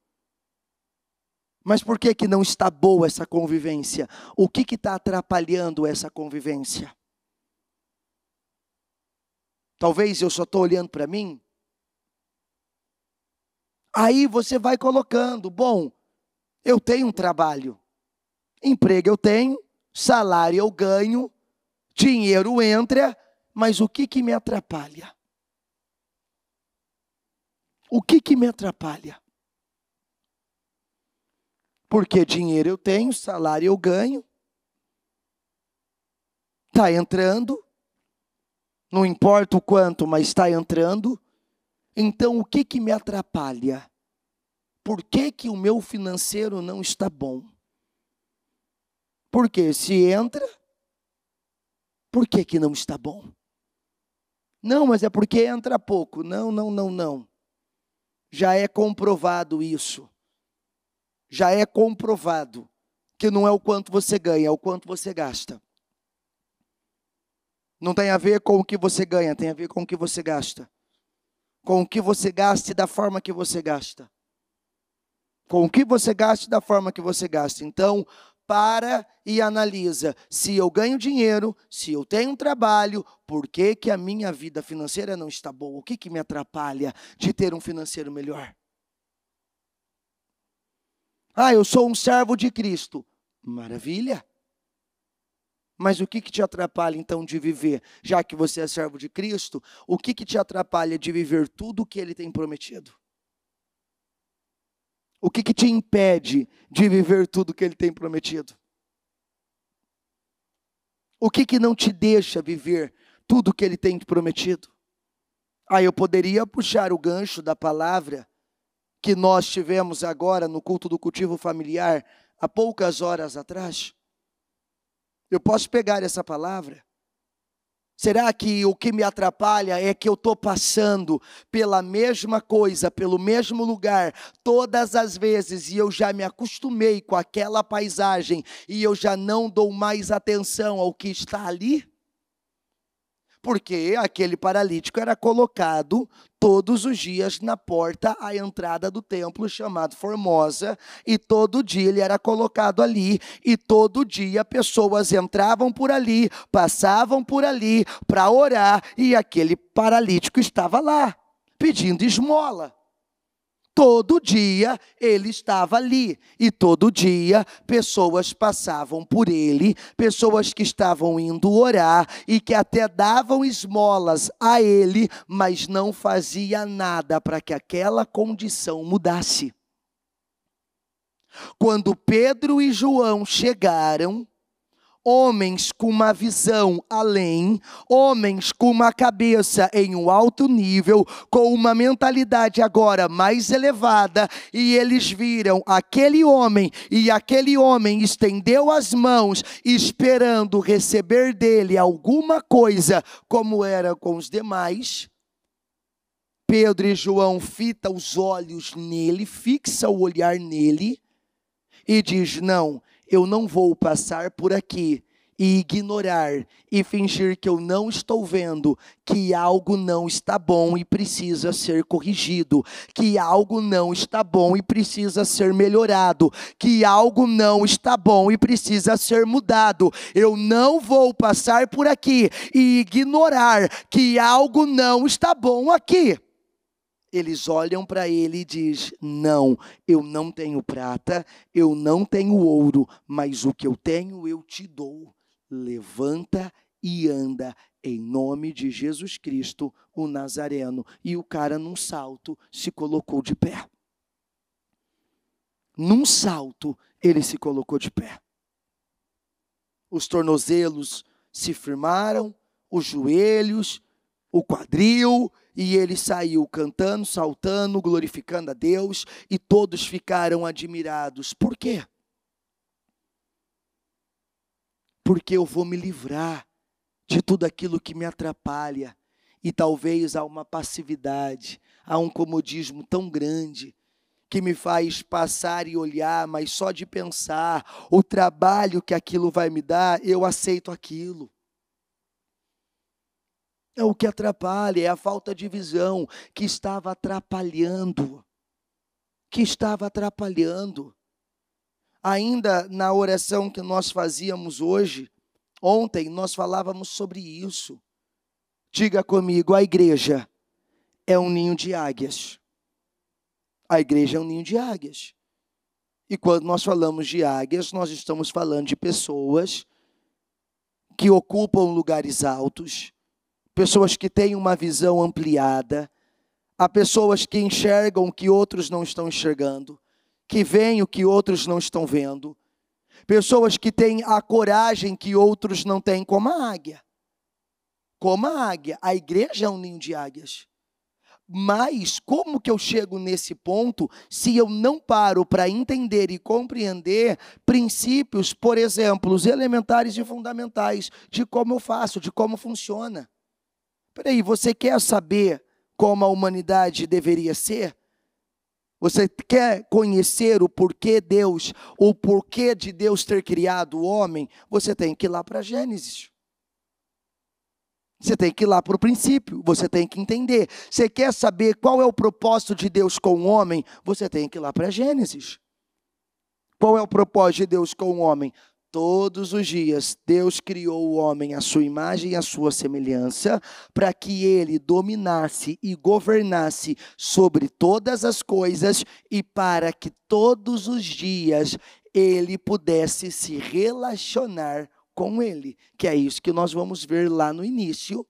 Mas por que não está boa essa convivência? O que está atrapalhando essa convivência? Talvez eu só estou olhando para mim. Aí você vai colocando, bom, eu tenho um trabalho, emprego eu tenho, salário eu ganho, dinheiro entra, mas o que me atrapalha? O que me atrapalha? Porque dinheiro eu tenho, salário eu ganho, está entrando, não importa o quanto, mas está entrando. Então o que me atrapalha? Por que o meu financeiro não está bom? Porque se entra, por que não está bom? Não, mas é porque entra pouco. Não. Já é comprovado isso. Já é comprovado que não é o quanto você ganha, é o quanto você gasta. Não tem a ver com o que você ganha, tem a ver com o que você gasta. Com o que você gasta e da forma que você gasta. Com o que você gasta e da forma que você gasta. Então, para e analisa: se eu ganho dinheiro, se eu tenho um trabalho, por que que a minha vida financeira não está boa? O que que me atrapalha de ter um financeiro melhor? Eu sou um servo de Cristo. Maravilha. Mas o que que te atrapalha então de viver? Já que você é servo de Cristo, o que que te atrapalha de viver tudo o que Ele tem prometido? O que que te impede de viver tudo o que Ele tem prometido? O que que não te deixa viver tudo o que Ele tem prometido? Eu poderia puxar o gancho da palavra que nós tivemos agora no culto do cultivo familiar, há poucas horas atrás. Eu posso pegar essa palavra? Será que o que me atrapalha é que eu estou passando pela mesma coisa, pelo mesmo lugar, todas as vezes, e eu já me acostumei com aquela paisagem, e eu já não dou mais atenção ao que está ali? Porque aquele paralítico era colocado todos os dias na porta à entrada do templo chamado Formosa, e todo dia ele era colocado ali, e todo dia pessoas entravam por ali, passavam por ali para orar, e aquele paralítico estava lá, pedindo esmola. Todo dia ele estava ali, e todo dia pessoas passavam por ele, pessoas que estavam indo orar e que até davam esmolas a ele, mas não fazia nada para que aquela condição mudasse. Quando Pedro e João chegaram, homens com uma visão além, homens com uma cabeça em um alto nível, com uma mentalidade agora mais elevada, e eles viram aquele homem, e aquele homem estendeu as mãos, esperando receber dele alguma coisa, como era com os demais. Pedro e João fitam os olhos nele, fixa o olhar nele, e diz: não, eu não vou passar por aqui e ignorar e fingir que eu não estou vendo que algo não está bom e precisa ser corrigido, que algo não está bom e precisa ser melhorado, que algo não está bom e precisa ser mudado. Eu não vou passar por aqui e ignorar que algo não está bom aqui. Eles olham para ele e dizem: não, eu não tenho prata, eu não tenho ouro, mas o que eu tenho eu te dou. Levanta e anda em nome de Jesus Cristo, o Nazareno. E o cara, num salto, se colocou de pé. Num salto, ele se colocou de pé. Os tornozelos se firmaram, os joelhos, o quadril, e ele saiu cantando, saltando, glorificando a Deus, e todos ficaram admirados. Por quê? Porque eu vou me livrar de tudo aquilo que me atrapalha, e talvez há uma passividade, há um comodismo tão grande, que me faz passar e olhar, mas só de pensar o trabalho que aquilo vai me dar, eu aceito aquilo. É o que atrapalha, é a falta de visão que estava atrapalhando. Ainda na oração que nós fazíamos hoje, ontem nós falávamos sobre isso. Diga comigo: a igreja é um ninho de águias. A igreja é um ninho de águias. E quando nós falamos de águias, nós estamos falando de pessoas que ocupam lugares altos, pessoas que têm uma visão ampliada, há pessoas que enxergam o que outros não estão enxergando, que veem o que outros não estão vendo, pessoas que têm a coragem que outros não têm, como a águia. Como a águia, a igreja é um ninho de águias. Mas como que eu chego nesse ponto se eu não paro para entender e compreender princípios, por exemplo, os elementares e fundamentais de como eu faço, de como funciona? Peraí, você quer saber como a humanidade deveria ser? Você quer conhecer o porquê de Deus ter criado o homem? Você tem que ir lá para Gênesis. Você tem que ir lá para o princípio, você tem que entender. Você quer saber qual é o propósito de Deus com o homem? Você tem que ir lá para Gênesis. Qual é o propósito de Deus com o homem? Todos os dias, Deus criou o homem à sua imagem e à sua semelhança, para que ele dominasse e governasse sobre todas as coisas e para que todos os dias ele pudesse se relacionar com ele. Que é isso que nós vamos ver lá no início.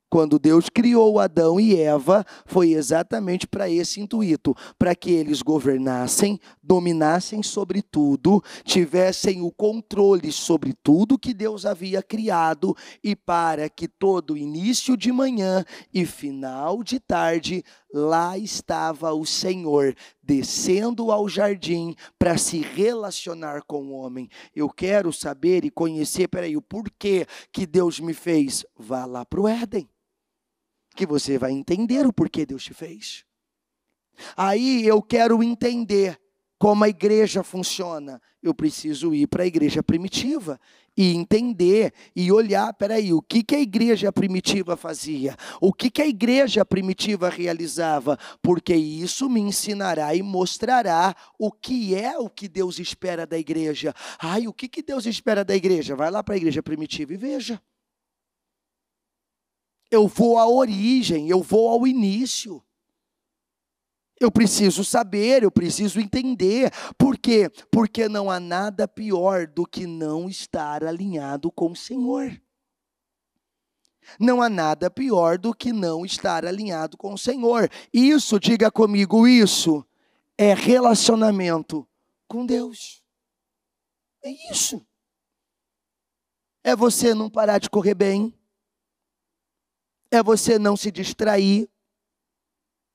Quando Deus criou Adão e Eva, foi exatamente para esse intuito, para que eles governassem, dominassem sobre tudo, tivessem o controle sobre tudo que Deus havia criado e para que todo início de manhã e final de tarde, lá estava o Senhor, descendo ao jardim para se relacionar com o homem. Eu quero saber e conhecer, o porquê que Deus me fez. Vá lá para o Éden, que você vai entender o porquê Deus te fez. Aí eu quero entender como a igreja funciona. Eu preciso ir para a igreja primitiva e entender e olhar, o que a igreja primitiva fazia? O que a igreja primitiva realizava? Porque isso me ensinará e mostrará o que Deus espera da igreja. O que Deus espera da igreja? Vai lá para a igreja primitiva e veja. Eu vou à origem, eu vou ao início. Eu preciso saber, eu preciso entender. Por quê? Porque não há nada pior do que não estar alinhado com o Senhor. Não há nada pior do que não estar alinhado com o Senhor. Isso, diga comigo, isso é relacionamento com Deus. É isso. É você não parar de correr bem. É você não se distrair,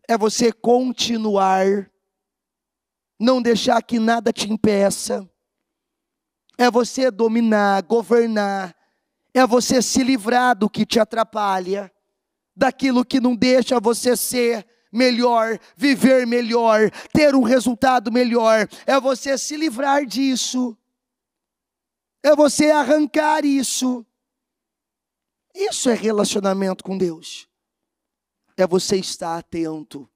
é você continuar, não deixar que nada te impeça, é você dominar, governar, é você se livrar do que te atrapalha, daquilo que não deixa você ser melhor, viver melhor, ter um resultado melhor, é você se livrar disso, é você arrancar isso. Isso é relacionamento com Deus. É você estar atento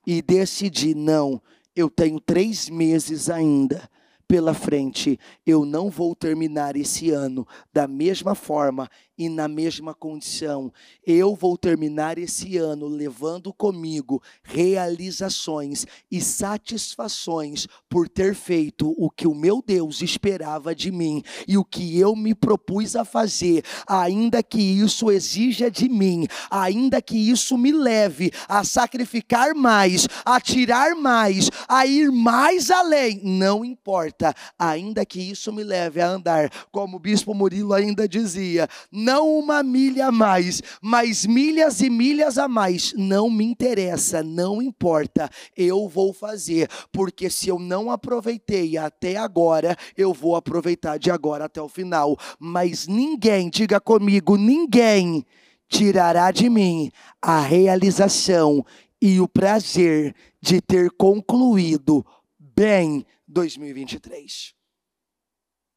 e decidir, não, eu tenho 3 meses ainda pela frente, eu não vou terminar esse ano da mesma forma e na mesma condição. Eu vou terminar esse ano levando comigo realizações e satisfações por ter feito o que o meu Deus esperava de mim e o que eu me propus a fazer, ainda que isso exija de mim, ainda que isso me leve a sacrificar mais, a tirar mais, a ir mais além, não importa, ainda que isso me leve a andar, como o bispo Murilo ainda dizia, não 1 milha a mais, mas milhas e milhas a mais, não me interessa, não importa, eu vou fazer, porque se eu não aproveitei até agora, eu vou aproveitar de agora até o final, mas ninguém, diga comigo, ninguém tirará de mim a realização e o prazer de ter concluído bem 2023.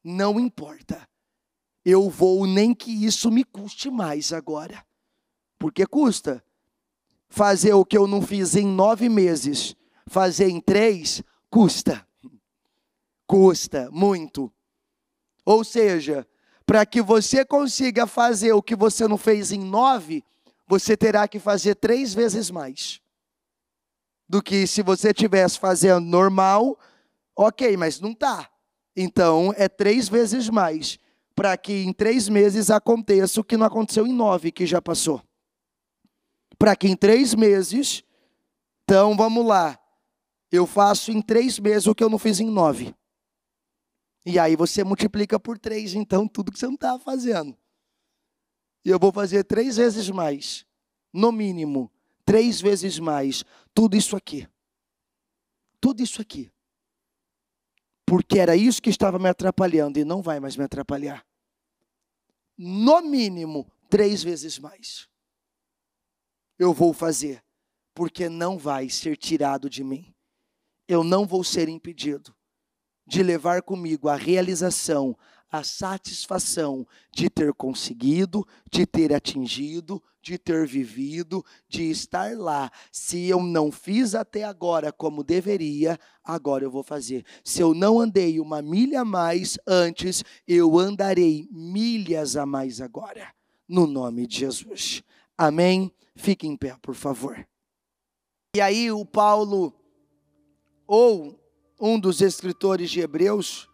Não importa. Eu vou, nem que isso me custe mais agora. Porque custa. Fazer o que eu não fiz em 9 meses, fazer em 3, custa. Custa muito. Ou seja, para que você consiga fazer o que você não fez em 9, você terá que fazer 3 vezes mais. Do que se você estivesse fazendo normal, ok, mas não está. Então, é 3 vezes mais. Para que em 3 meses aconteça o que não aconteceu em 9, que já passou. Para que em 3 meses, então vamos lá, eu faço em 3 meses o que eu não fiz em 9. E aí você multiplica por 3, então, tudo que você não estava fazendo. E eu vou fazer 3 vezes mais, no mínimo, 3 vezes mais, tudo isso aqui. Tudo isso aqui. Porque era isso que estava me atrapalhando e não vai mais me atrapalhar. No mínimo, 3 vezes mais. Eu vou fazer, porque não vai ser tirado de mim. Eu não vou ser impedido de levar comigo a realização, a satisfação de ter conseguido, de ter atingido, de ter vivido, de estar lá. Se eu não fiz até agora como deveria, agora eu vou fazer. Se eu não andei 1 milha a mais antes, eu andarei milhas a mais agora. No nome de Jesus. Amém? Fique em pé, por favor. E aí o Paulo, ou um dos escritores de Hebreus,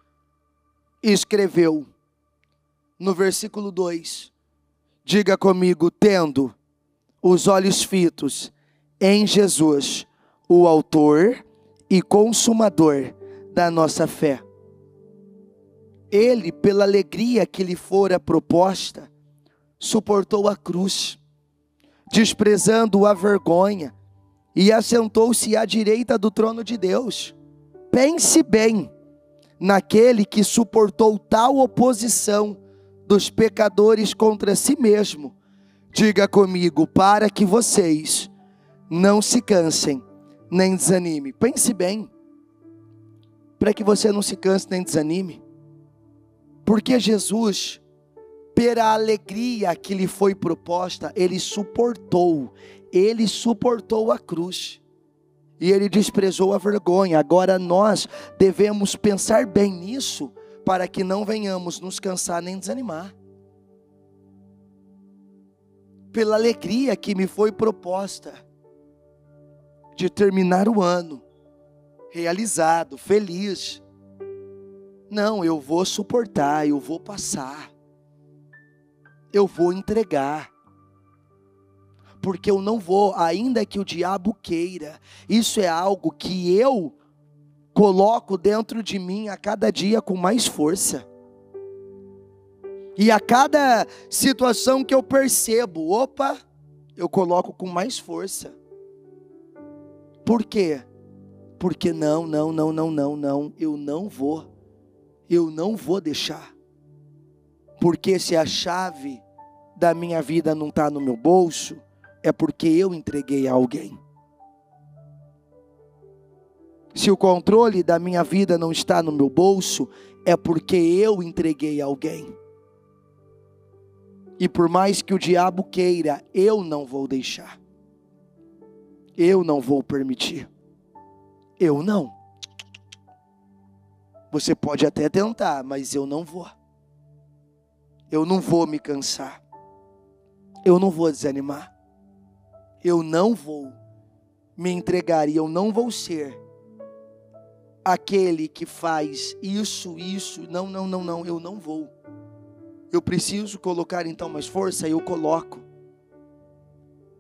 escreveu no versículo 2, diga comigo, tendo os olhos fitos em Jesus, o autor e consumador da nossa fé. Ele, pela alegria que lhe fora proposta, suportou a cruz, desprezando a vergonha, e assentou-se à direita do trono de Deus. Pense bem naquele que suportou tal oposição dos pecadores contra si mesmo. Diga comigo, para que vocês não se cansem nem desanimem. Pense bem, para que você não se canse nem desanime. Porque Jesus, pela alegria que lhe foi proposta, ele suportou a cruz. E ele desprezou a vergonha. Agora nós devemos pensar bem nisso, para que não venhamos nos cansar nem desanimar. Pela alegria que me foi proposta, de terminar o ano, realizado, feliz. Não, eu vou suportar, eu vou passar. Eu vou entregar. Porque eu não vou, ainda que o diabo queira. Isso é algo que eu coloco dentro de mim a cada dia com mais força. E a cada situação que eu percebo, eu coloco com mais força. Por quê? Porque não, eu não vou deixar. Porque se a chave da minha vida não está no meu bolso, é porque eu entreguei a alguém. Se o controle da minha vida não está no meu bolso, é porque eu entreguei a alguém. E por mais que o diabo queira, eu não vou deixar. Eu não vou permitir. Eu não. Você pode até tentar, mas eu não vou. Eu não vou me cansar. Eu não vou desanimar. Eu não vou me entregar e eu não vou ser aquele que faz isso, não, eu não vou. Eu preciso colocar então mais força, eu coloco.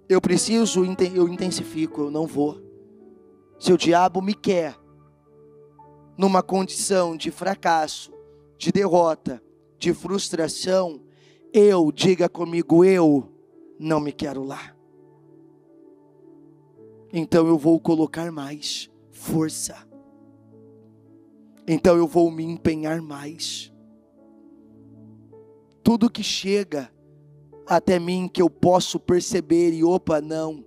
Eu preciso, eu intensifico, eu não vou. Se o diabo me quer numa condição de fracasso, de derrota, de frustração, diga comigo, eu não me quero lá. Então eu vou colocar mais força. Então eu vou me empenhar mais. Tudo que chega até mim que eu posso perceber e não.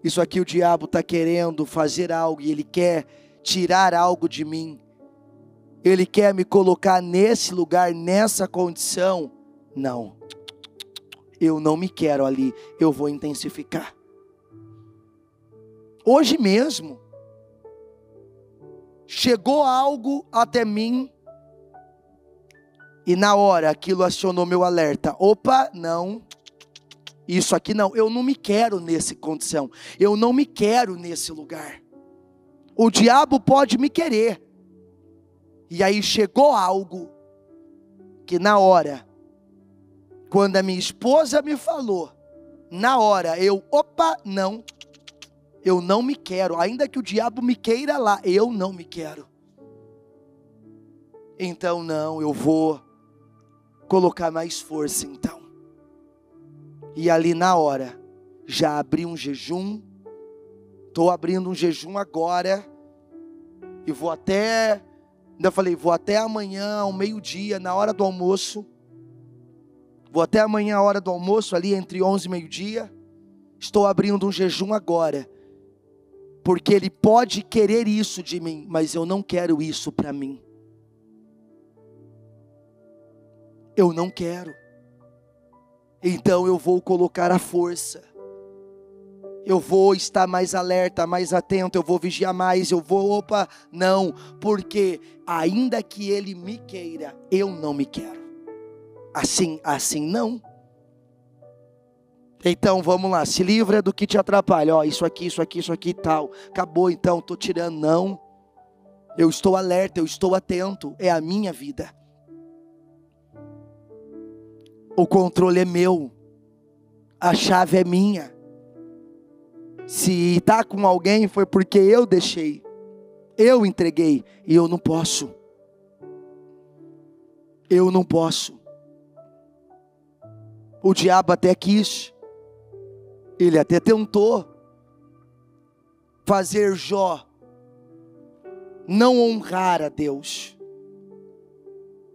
Isso aqui o diabo está querendo fazer algo e ele quer tirar algo de mim. Ele quer me colocar nesse lugar, nessa condição. Não. Eu não me quero ali. Eu vou intensificar. Hoje mesmo, chegou algo até mim, e na hora aquilo acionou meu alerta. Não, isso aqui não, eu não me quero nessa condição, eu não me quero nesse lugar. O diabo pode me querer, e aí chegou algo, que na hora, quando a minha esposa me falou, na hora não. Eu não me quero, ainda que o diabo me queira lá, eu não me quero. Então não, eu vou colocar mais força então. E ali na hora, já abri um jejum, estou abrindo um jejum agora, e vou até amanhã ao meio-dia, na hora do almoço, vou até amanhã a hora do almoço, ali entre 11 e meio-dia, estou abrindo um jejum agora, porque ele pode querer isso de mim, mas eu não quero isso para mim. Eu não quero. Então eu vou colocar a força. Eu vou estar mais alerta, mais atento, eu vou vigiar mais, não, porque ainda que ele me queira, eu não me quero. Assim não. Então vamos lá, se livra do que te atrapalha, isso aqui e tal, acabou então, estou tirando, não. Eu estou alerta, eu estou atento, é a minha vida. O controle é meu, a chave é minha. Se está com alguém foi porque eu deixei, eu entreguei, e eu não posso. O diabo até quis, ele até tentou fazer Jó não honrar a Deus,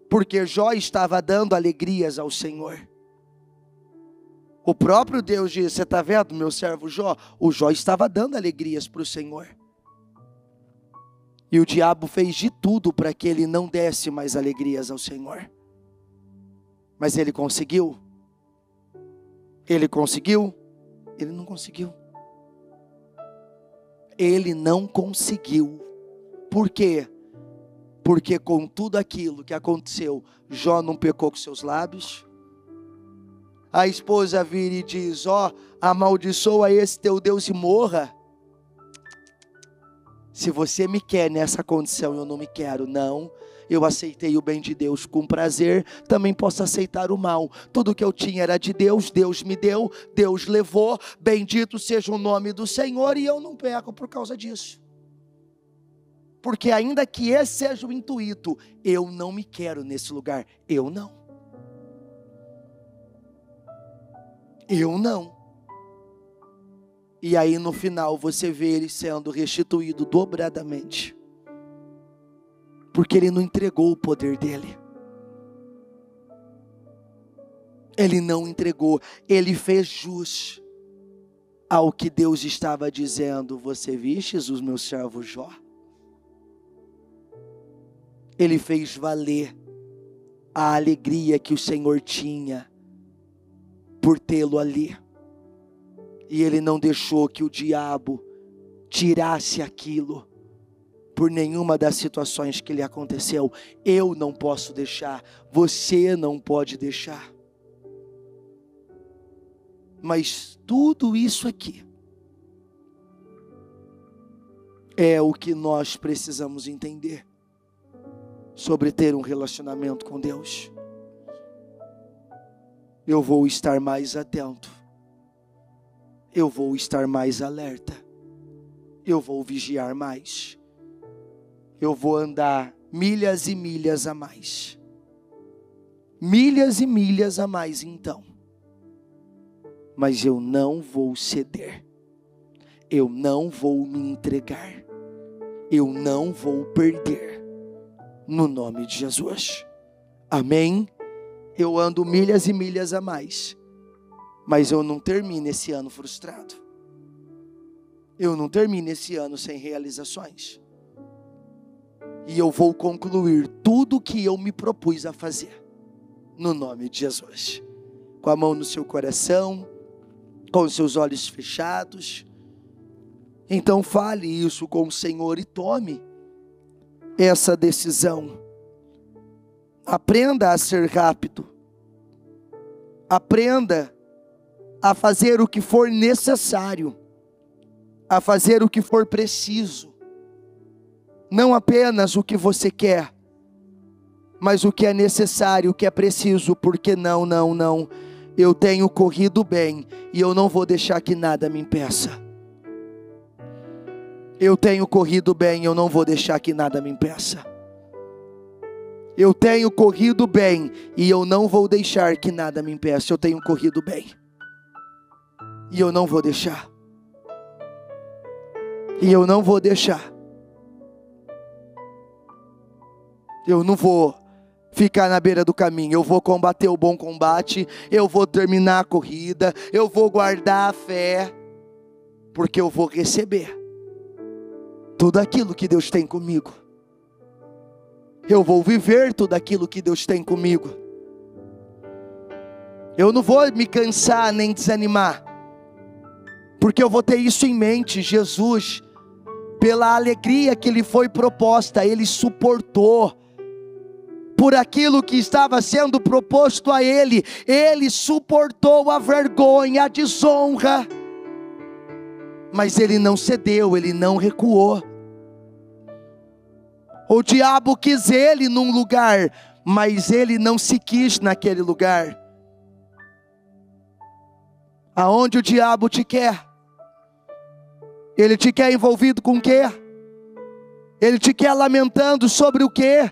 porque Jó estava dando alegrias ao Senhor. O próprio Deus disse, você está vendo meu servo Jó? O Jó estava dando alegrias para o Senhor. E o diabo fez de tudo para que ele não desse mais alegrias ao Senhor. Mas ele conseguiu? Ele conseguiu? Ele não conseguiu. Ele não conseguiu. Por quê? Porque com tudo aquilo que aconteceu, Jó não pecou com seus lábios. A esposa vira e diz, amaldiçoa esse teu Deus e morra. Se você me quer nessa condição, eu não me quero, não. Eu aceitei o bem de Deus com prazer, também posso aceitar o mal. Tudo que eu tinha era de Deus, Deus me deu, Deus levou. Bendito seja o nome do Senhor, e eu não peco por causa disso. Porque ainda que esse seja o intuito, eu não me quero nesse lugar, eu não. E aí no final você vê ele sendo restituído dobradamente. Porque ele não entregou o poder dele. Ele não entregou, ele fez jus ao que Deus estava dizendo. Você vistes o meu servo Jó? Ele fez valer a alegria que o Senhor tinha por tê-lo ali. E ele não deixou que o diabo tirasse aquilo por nenhuma das situações que lhe aconteceu. Eu não posso deixar, você não pode deixar. Mas tudo isso aqui é o que nós precisamos entender sobre ter um relacionamento com Deus. Eu vou estar mais atento, eu vou estar mais alerta, eu vou vigiar mais, eu vou andar milhas e milhas a mais, milhas e milhas a mais então, mas eu não vou ceder, eu não vou me entregar, eu não vou perder, no nome de Jesus, amém? Eu ando milhas e milhas a mais, mas eu não termino esse ano frustrado, eu não termino esse ano sem realizações, e eu vou concluir tudo o que eu me propus a fazer, no nome de Jesus, com a mão no seu coração, com os seus olhos fechados. Então fale isso com o Senhor e tome essa decisão. Aprenda a ser rápido. Aprenda a fazer o que for necessário, a fazer o que for preciso. Não apenas o que você quer, mas o que é necessário, o que é preciso, porque não. Eu tenho corrido bem e eu não vou deixar que nada me impeça. Eu tenho corrido bem, eu não vou deixar que nada me impeça. Eu tenho corrido bem e eu não vou deixar que nada me impeça. Eu tenho corrido bem e eu não vou deixar. E eu não vou deixar. Eu não vou ficar na beira do caminho. Eu vou combater o bom combate. Eu vou terminar a corrida. Eu vou guardar a fé. Porque eu vou receber tudo aquilo que Deus tem comigo. Eu vou viver tudo aquilo que Deus tem comigo. Eu não vou me cansar nem desanimar, porque eu vou ter isso em mente. Jesus, pela alegria que lhe foi proposta, ele suportou. Por aquilo que estava sendo proposto a ele, ele suportou a vergonha, a desonra. Mas ele não cedeu, ele não recuou. O diabo quis ele num lugar, mas ele não se quis naquele lugar. Aonde o diabo te quer? Ele te quer envolvido com o quê? Ele te quer lamentando sobre o quê?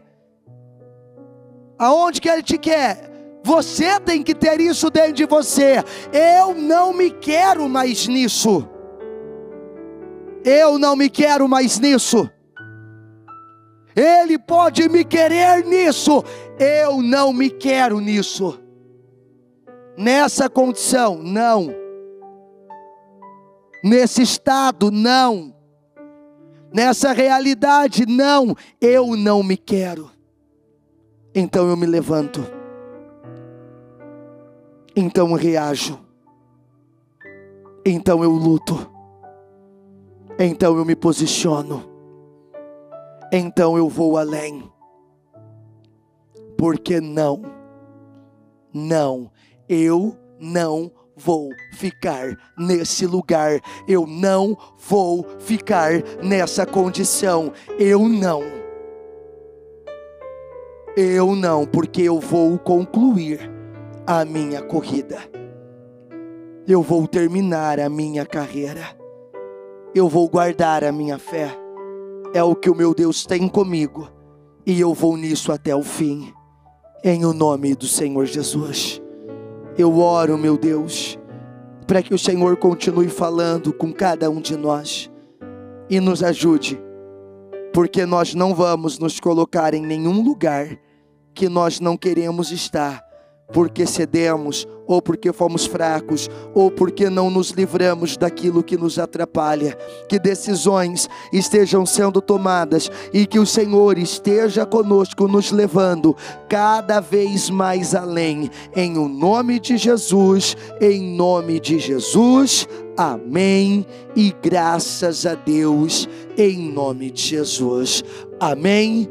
Aonde que ele te quer? Você tem que ter isso dentro de você. Eu não me quero mais nisso. Eu não me quero mais nisso. Ele pode me querer nisso. Eu não me quero nisso. Nessa condição, não. Nesse estado, não. Nessa realidade, não. Eu não me quero. Então eu me levanto. Então eu reajo. Então eu luto. Então eu me posiciono. Então eu vou além. Porque não, eu não vou ficar nesse lugar. Eu não vou ficar nessa condição. Eu não, porque eu vou concluir a minha corrida. Eu vou terminar a minha carreira. Eu vou guardar a minha fé. É o que o meu Deus tem comigo, e eu vou nisso até o fim, em o nome do Senhor Jesus. Eu oro, meu Deus, para que o Senhor continue falando com cada um de nós, e nos ajude, porque nós não vamos nos colocar em nenhum lugar que nós não queremos estar, porque cedemos, ou porque fomos fracos, ou porque não nos livramos daquilo que nos atrapalha. Que decisões estejam sendo tomadas, e que o Senhor esteja conosco, nos levando cada vez mais além, em o nome de Jesus, em nome de Jesus, amém, e graças a Deus, em nome de Jesus, amém.